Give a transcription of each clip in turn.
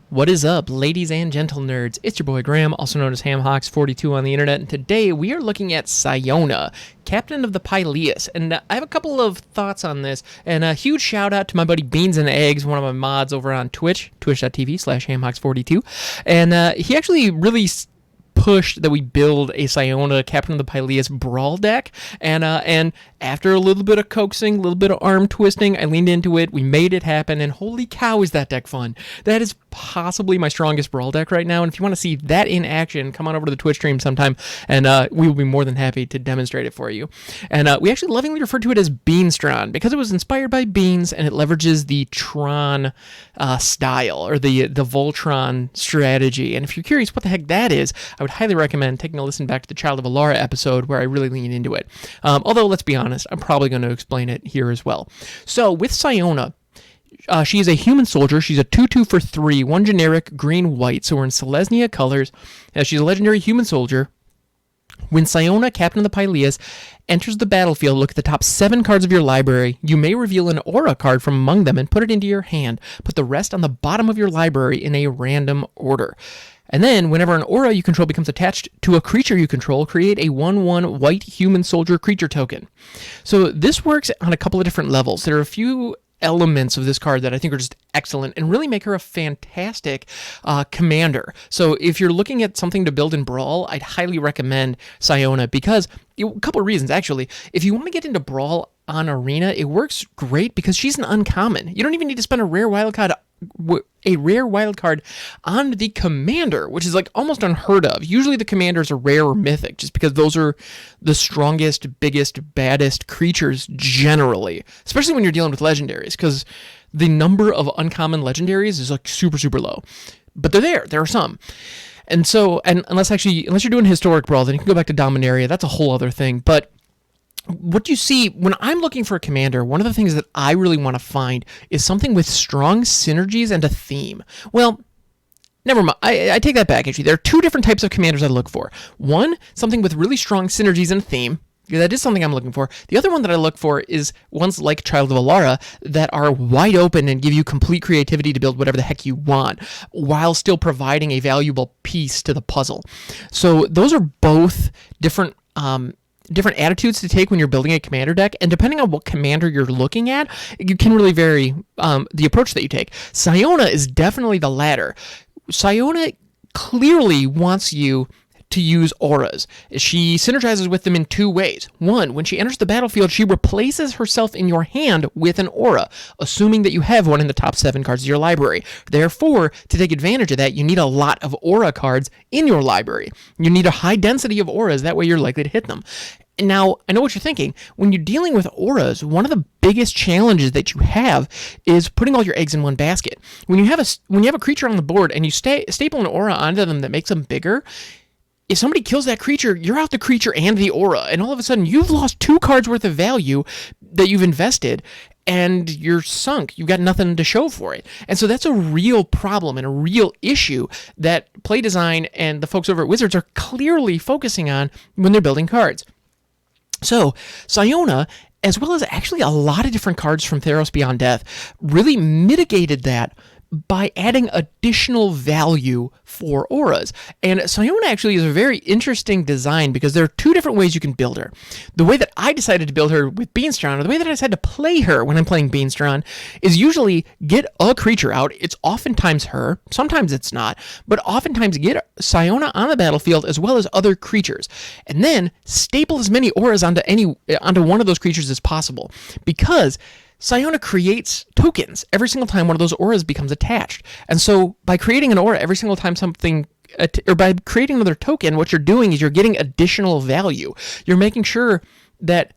What is up, ladies and gentle nerds? It's your boy Graham, also known as HamHawks42 on the internet, and today we are looking at Siona, captain of the Pyleas. And I have a couple of thoughts on this, and a huge shout out to my buddy Beans and Eggs, one of my mods over on Twitch, twitch.tv/HamHawks42. And he actually really pushed that we build a Siona Captain of the Pyleas Brawl deck, and after a little bit of coaxing, a little bit of arm twisting, I leaned into it, we made it happen, and holy cow is that deck fun. That is possibly my strongest Brawl deck right now, and if you want to see that in action, come on over to the Twitch stream sometime, and we will be more than happy to demonstrate it for you. And we actually lovingly refer to it as Beanstron, because it was inspired by beans, and it leverages the Tron style, or the Voltron strategy, and if you're curious what the heck that is, I would highly recommend taking a listen back to the Child of Alara episode where I really lean into it. Although, let's be honest, I'm probably going to explain it here as well. So, with Siona, she is a human soldier. She's a 2/2 for 3, one generic green-white, so we're in Selesnya colors. She's a legendary human soldier. When Siona, Captain of the Pyleas, enters the battlefield, look at the top 7 cards of your library. You may reveal an aura card from among them and put it into your hand. Put the rest on the bottom of your library in a random order. And then, whenever an aura you control becomes attached to a creature you control, create a 1/1 white human soldier creature token. So this works on a couple of different levels. There are a few elements of this card that I think are just excellent and really make her a fantastic commander. So if you're looking at something to build in Brawl, I'd highly recommend Siona because, a couple of reasons actually. If you want to get into Brawl on Arena, it works great because she's an uncommon. You don't even need to spend a rare wildcard on the commander, which is like almost unheard of. Usually the commanders are rare or mythic just because those are the strongest, biggest, baddest creatures generally, especially when you're dealing with legendaries, because the number of uncommon legendaries is like super, super low. But there are some. And so, unless you're doing historic Brawl, then you can go back to Dominaria. That's a whole other thing. But what you see when I'm looking for a commander, one of the things that I really want to find is something with strong synergies and a theme. Well, never mind. I take that back, actually. There are 2 different types of commanders I look for. One, something with really strong synergies and a theme. That is something I'm looking for. The other one that I look for is ones like Child of Alara that are wide open and give you complete creativity to build whatever the heck you want, while still providing a valuable piece to the puzzle. So those are both different attitudes to take when you're building a commander deck, and depending on what commander you're looking at, you can really vary the approach that you take. Siona is definitely the latter. Siona clearly wants you to use auras. She synergizes with them in 2 ways. One, when she enters the battlefield, she replaces herself in your hand with an aura, assuming that you have one in the top 7 cards of your library. Therefore, to take advantage of that, you need a lot of aura cards in your library. You need a high density of auras, that way you're likely to hit them. Now, I know what you're thinking. When you're dealing with auras, one of the biggest challenges that you have is putting all your eggs in one basket. When you have a creature on the board and you staple an aura onto them that makes them bigger, if somebody kills that creature, you're out the creature and the aura, and all of a sudden you've lost 2 cards worth of value that you've invested, and you're sunk. You've got nothing to show for it. And so that's a real problem and a real issue that Play Design and the folks over at Wizards are clearly focusing on when they're building cards. So, Siona, as well as actually a lot of different cards from Theros Beyond Death, really mitigated that by adding additional value for auras. And Siona actually is a very interesting design because there are 2 different ways you can build her. The way that I decided to build her with Beanstron, or the way that I decided to play her when I'm playing Beanstron, is usually get a creature out. It's oftentimes her, sometimes it's not, but oftentimes get Siona on the battlefield as well as other creatures. And then staple as many auras onto one of those creatures as possible, because Siona creates tokens every single time one of those auras becomes attached. And so by creating an aura every single time or by creating another token, what you're doing is you're getting additional value. You're making sure that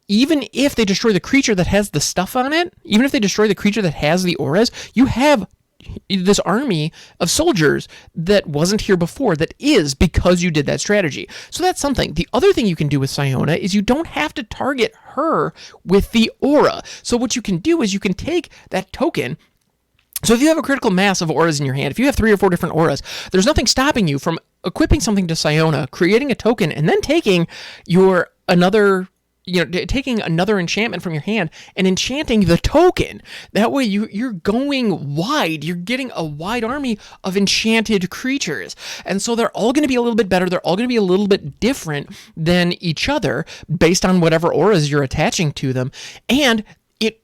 even if they destroy the creature that has the stuff on it, even if they destroy the creature that has the auras, you have this army of soldiers that wasn't here before, that is because you did that strategy. So that's something. The other thing you can do with Siona is you don't have to target her with the aura. So what you can do is you can take that token. So if you have a critical mass of auras in your hand, if you have 3 or 4 different auras, there's nothing stopping you from equipping something to Siona, creating a token, and then taking your taking another enchantment from your hand and enchanting the token. That way you're going wide. You're getting a wide army of enchanted creatures. And so they're all going to be a little bit better. They're all going to be a little bit different than each other based on whatever auras you're attaching to them. And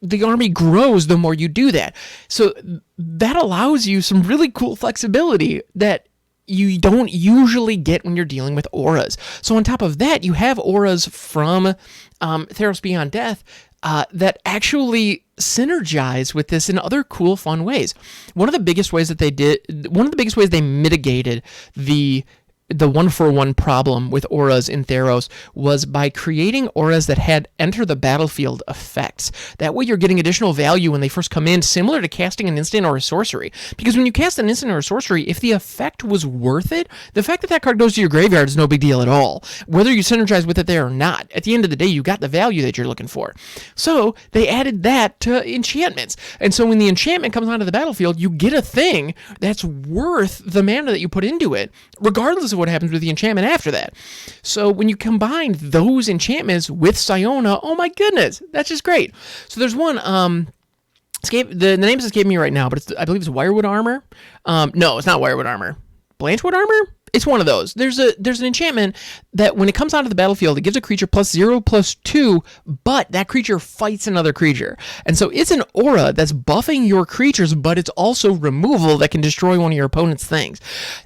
the army grows the more you do that. So that allows you some really cool flexibility that you don't usually get when you're dealing with auras. So on top of that, you have auras from Theros Beyond Death that actually synergize with this in other cool, fun ways. One of the biggest ways they mitigated the 1-for-1 problem with auras in Theros was by creating auras that had enter the battlefield effects. That way you're getting additional value when they first come in, similar to casting an instant or a sorcery. Because when you cast an instant or a sorcery, if the effect was worth it, the fact that card goes to your graveyard is no big deal at all, whether you synergize with it there or not. At the end of the day, you got the value that you're looking for. So they added that to enchantments. And so when the enchantment comes onto the battlefield, you get a thing that's worth the mana that you put into it, regardless of what happens with the enchantment after that. So when you combine those enchantments with Siona, oh my goodness, that's just great. So there's one, the names escape me right now, but I believe it's Wirewood Armor. No, it's not Wirewood Armor. Blanchwood Armor? It's one of those. There's an enchantment that when it comes onto the battlefield, it gives a creature +0/+2, but that creature fights another creature. And so it's an aura that's buffing your creatures, but it's also removal that can destroy one of your opponent's things.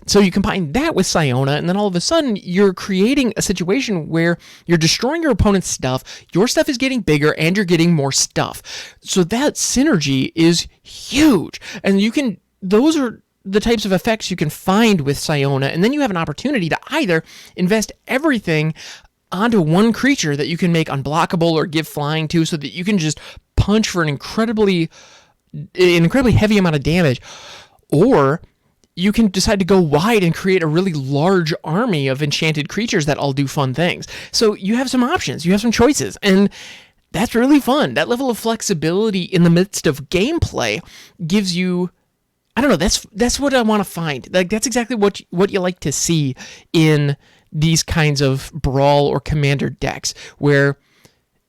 So you combine that with Siona, and then all of a sudden, you're creating a situation where you're destroying your opponent's stuff, your stuff is getting bigger, and you're getting more stuff. So that synergy is huge. And those are the types of effects you can find with Siona, and then you have an opportunity to either invest everything onto one creature that you can make unblockable or give flying to so that you can just punch for an incredibly heavy amount of damage, or you can decide to go wide and create a really large army of enchanted creatures that all do fun things. So you have some options, you have some choices, and that's really fun. That level of flexibility in the midst of gameplay gives you, I don't know, that's what I want to find. Like, that's exactly what you like to see in these kinds of Brawl or Commander decks, where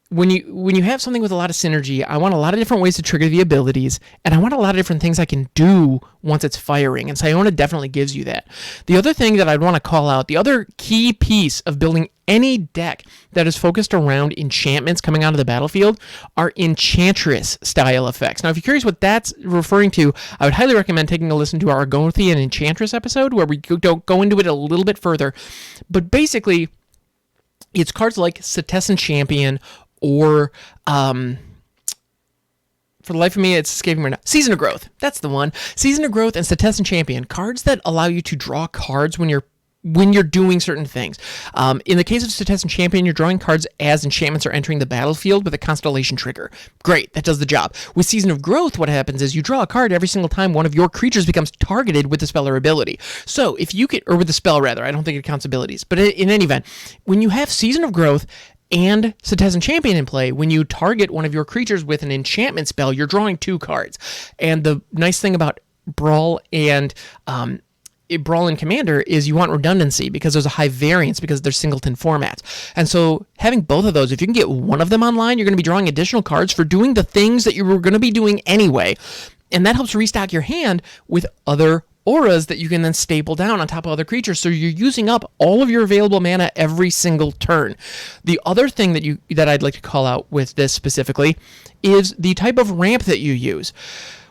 when you have something with a lot of synergy, I want a lot of different ways to trigger the abilities, and I want a lot of different things I can do once it's firing, and Siona definitely gives you that. The other thing that I'd want to call out, the other key piece of building any deck that is focused around enchantments coming onto the battlefield are Enchantress style effects. Now, if you're curious what that's referring to, I would highly recommend taking a listen to our Argonthian Enchantress episode, where we go into it a little bit further. But basically, it's cards like Setessan Champion, or for the life of me, it's escaping right now. Season of Growth. That's the one. Season of Growth and Setessan Champion. Cards that allow you to draw cards when you're doing certain things. In the case of Setessan Champion, you're drawing cards as enchantments are entering the battlefield with a Constellation trigger. Great, that does the job. With Season of Growth, what happens is you draw a card every single time one of your creatures becomes targeted with the spell or ability. So if you or with the spell rather, I don't think it counts abilities. But in any event, when you have Season of Growth and Setessan Champion in play, when you target one of your creatures with an enchantment spell, you're drawing 2 cards. And the nice thing about Brawl and Commander is you want redundancy, because there's a high variance because they're singleton formats. And so having both of those, if you can get one of them online, you're going to be drawing additional cards for doing the things that you were going to be doing anyway. And that helps restock your hand with other auras that you can then staple down on top of other creatures, so you're using up all of your available mana every single turn. The other thing that I'd like to call out with this specifically is the type of ramp that you use.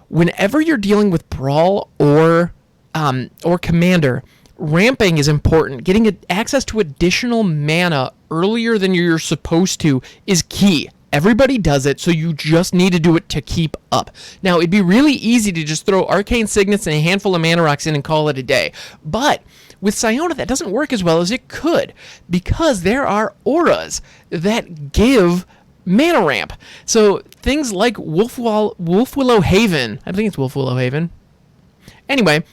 Whenever you're dealing with Brawl or Commander, ramping is important. Getting access to additional mana earlier than you're supposed to is key. Everybody does it, so you just need to do it to keep up. Now, it'd be really easy to just throw Arcane Signets and a handful of Mana Rocks in and call it a day. But with Siona, that doesn't work as well as it could, because there are auras that give mana ramp. So things like Wolf Willow Haven, I think it's Wolf Willow Haven. Anyway,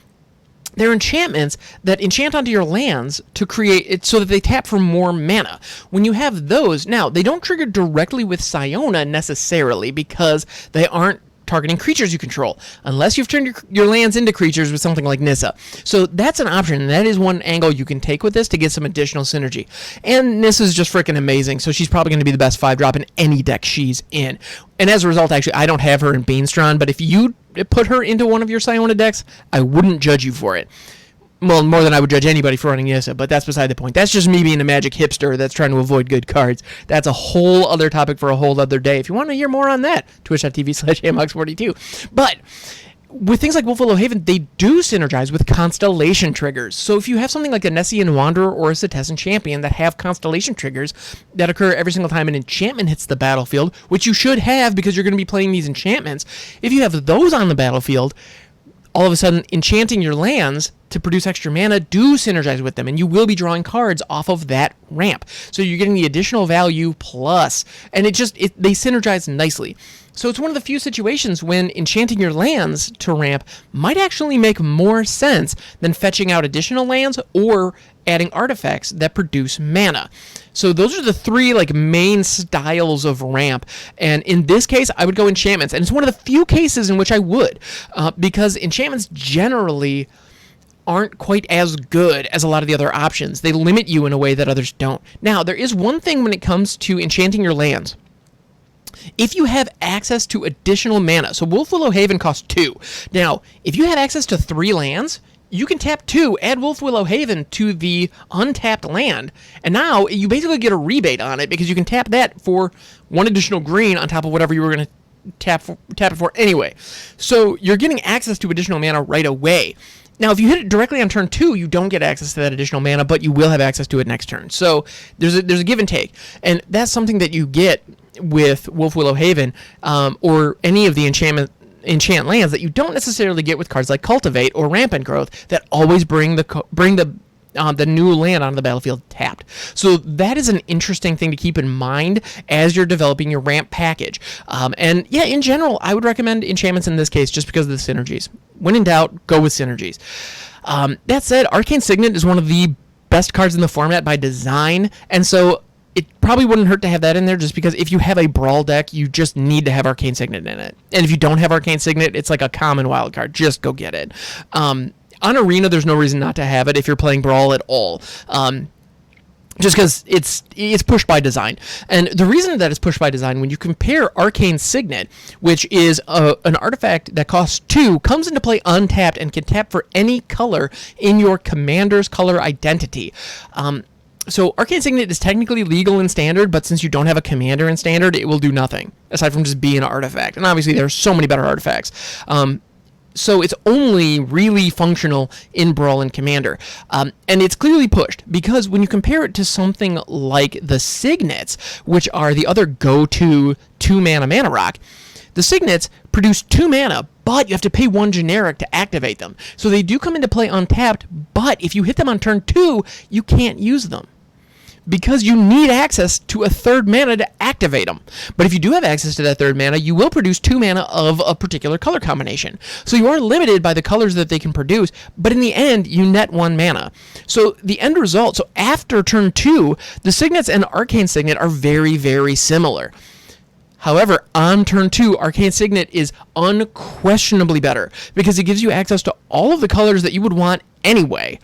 they're enchantments that enchant onto your lands to create it so that they tap for more mana. When you have those, now, they don't trigger directly with Siona necessarily, because they aren't targeting creatures you control, unless you've turned your lands into creatures with something like Nissa. So that's an option, and that is one angle you can take with this to get some additional synergy. And Nissa's just freaking amazing, so she's probably going to be the best 5-drop in any deck she's in. And as a result, actually, I don't have her in Banestrond, but if you put her into one of your Siona decks, I wouldn't judge you for it. Well, more than I would judge anybody for running Nissa, but that's beside the point. That's just me being a Magic hipster that's trying to avoid good cards. That's a whole other topic for a whole other day. If you want to hear more on that, twitch.tv/Ammox42. But with things like Wolfwillow Haven, they do synergize with constellation triggers. So if you have something like a Nessian Wanderer or a Setessan Champion that have constellation triggers that occur every single time an enchantment hits the battlefield, which you should have because you're going to be playing these enchantments, if you have those on the battlefield, all of a sudden enchanting your lands to produce extra mana do synergize with them, and you will be drawing cards off of that ramp. So you're getting the additional value plus, and they synergize nicely. So it's one of the few situations when enchanting your lands to ramp might actually make more sense than fetching out additional lands or adding artifacts that produce mana. So those are the three main styles of ramp, and in this case I would go enchantments, and it's one of the few cases in which I would, because enchantments generally aren't quite as good as a lot of the other options. They limit you in a way that others don't. Now, there is one thing when it comes to enchanting your lands. If you have access to additional mana, so Wolfwillow Haven costs 2. Now, if you have access to 3 lands, you can tap 2, add Wolfwillow Haven to the untapped land, and now you basically get a rebate on it because you can tap that for 1 additional green on top of whatever you were going to tap it for anyway. So you're getting access to additional mana right away. Now, if you hit it directly on turn 2, you don't get access to that additional mana, but you will have access to it next turn. So there's a give and take, and that's something that you get with Wolfwillow Haven or any of the enchant lands that you don't necessarily get with cards like Cultivate or Rampant Growth that always bring the new land onto the battlefield tapped. So that is an interesting thing to keep in mind as you're developing your ramp package. And yeah, in general, I would recommend enchantments in this case just because of the synergies. When in doubt, go with synergies. That said, Arcane Signet is one of the best cards in the format by design, and so it probably wouldn't hurt to have that in there just because if you have a Brawl deck, you just need to have Arcane Signet in it. And if you don't have Arcane Signet, it's like a common wild card. Just go get it. On Arena, there's no reason not to have it if you're playing Brawl at all. Just because it's pushed by design. And the reason that it's pushed by design, when you compare Arcane Signet, which is an artifact that costs 2, comes into play untapped and can tap for any color in your commander's color identity. So Arcane Signet is technically legal in Standard, but since you don't have a commander in Standard, it will do nothing, aside from just being an artifact. And obviously there are so many better artifacts. So it's only really functional in Brawl and Commander. And it's clearly pushed, because when you compare it to something like the Signets, which are the other go-to 2-mana mana rock, the Signets produce 2 mana, but you have to pay 1 generic to activate them. So they do come into play untapped, but if you hit them on turn 2, you can't use them, because you need access to a 3rd mana to activate them. But if you do have access to that 3rd mana, you will produce 2 mana of a particular color combination. So you are limited by the colors that they can produce, but in the end, you net 1 mana. So the end result, so after turn 2, the Signets and Arcane Signet are very, very similar. However, on turn 2, Arcane Signet is unquestionably better, because it gives you access to all of the colors that you would want anyway,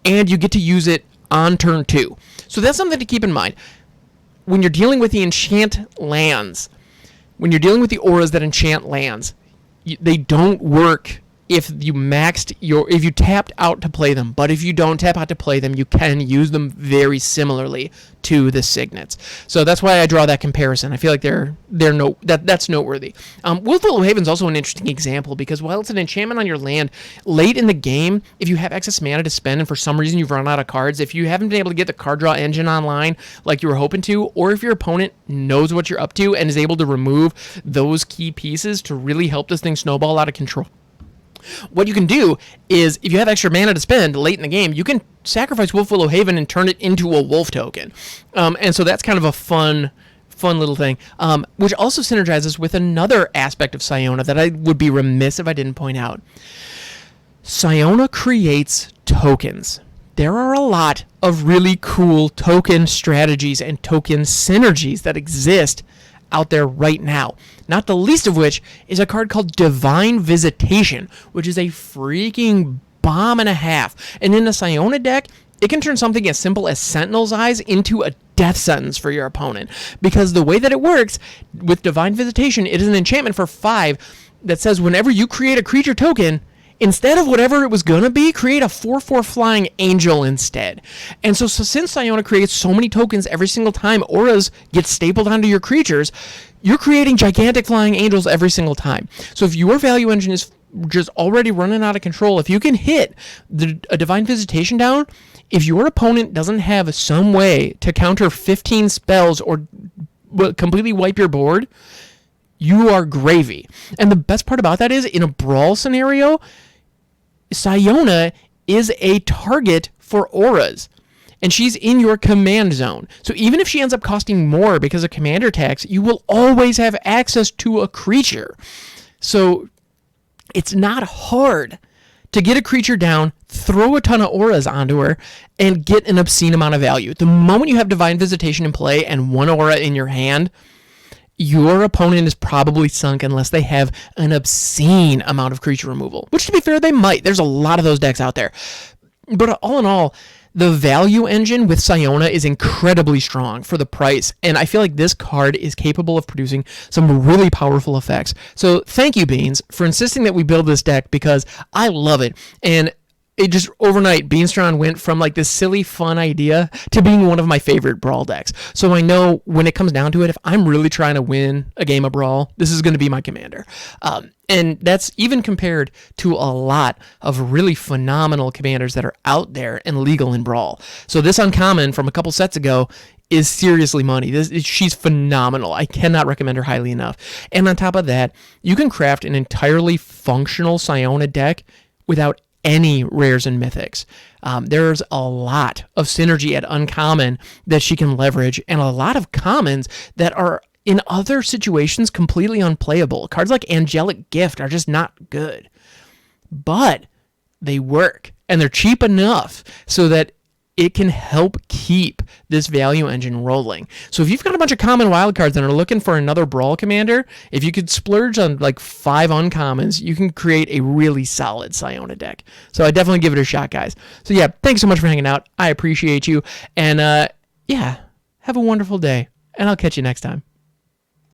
and you get to use it on turn 2. So that's something to keep in mind. When you're dealing with the enchant lands, when you're dealing with the auras that enchant lands, they don't work if you tapped out to play them. But if you don't tap out to play them, you can use them very similarly to the Signets. So that's why I draw that comparison. I feel like that's noteworthy. Wolfwillow Haven is also an interesting example, because while it's an enchantment on your land, late in the game, if you have excess mana to spend and for some reason you've run out of cards, if you haven't been able to get the card draw engine online like you were hoping to, or if your opponent knows what you're up to and is able to remove those key pieces to really help this thing snowball out of control, what you can do is, if you have extra mana to spend late in the game, you can sacrifice Wolfwillow Haven and turn it into a wolf token. And so that's kind of a fun little thing, which also synergizes with another aspect of Siona that I would be remiss if I didn't point out. Siona creates tokens. There are a lot of really cool token strategies and token synergies that exist out there right now. not the least of which is a card called Divine Visitation, which is a freaking bomb and a half. And in a Siona deck, it can turn something as simple as Sentinel's Eyes into a death sentence for your opponent. Because the way that it works, with Divine Visitation, it is an enchantment for 5 that says whenever you create a creature token, instead of whatever it was going to be, create a 4/4 flying angel instead. And so since Siona creates so many tokens every single time auras get stapled onto your creatures, you're creating gigantic flying angels every single time. So if your value engine is just already running out of control, if you can hit a Divine Visitation down, if your opponent doesn't have some way to counter 15 spells or completely wipe your board, you are gravy. And the best part about that is, in a Brawl scenario, Siona is a target for auras, and she's in your command zone. So even if she ends up costing more because of commander tax, you will always have access to a creature. So it's not hard to get a creature down, throw a ton of auras onto her, and get an obscene amount of value. The moment you have Divine Visitation in play and 1 aura in your hand, your opponent is probably sunk unless they have an obscene amount of creature removal. Which, to be fair, they might. There's a lot of those decks out there. But all in all, the value engine with Siona is incredibly strong for the price, and I feel like this card is capable of producing some really powerful effects. So thank you, Beans, for insisting that we build this deck, because I love it. And it just overnight, Beanstron went from like this silly fun idea to being one of my favorite Brawl decks. So I know when it comes down to it, if I'm really trying to win a game of Brawl, this is going to be my commander. And that's even compared to a lot of really phenomenal commanders that are out there and legal in Brawl. So this uncommon from a couple sets ago is seriously money. She's phenomenal. I cannot recommend her highly enough. And on top of that, you can craft an entirely functional Siona deck without any rares and mythics. There's a lot of synergy at uncommon that she can leverage, and a lot of commons that are in other situations completely unplayable. Cards like Angelic Gift are just not good, but they work, and they're cheap enough so that it can help keep this value engine rolling. So if you've got a bunch of common wildcards and are looking for another Brawl commander, if you could splurge on like 5 uncommons, you can create a really solid Siona deck. So I definitely give it a shot, guys. So yeah, thanks so much for hanging out. I appreciate you. And yeah, have a wonderful day, and I'll catch you next time.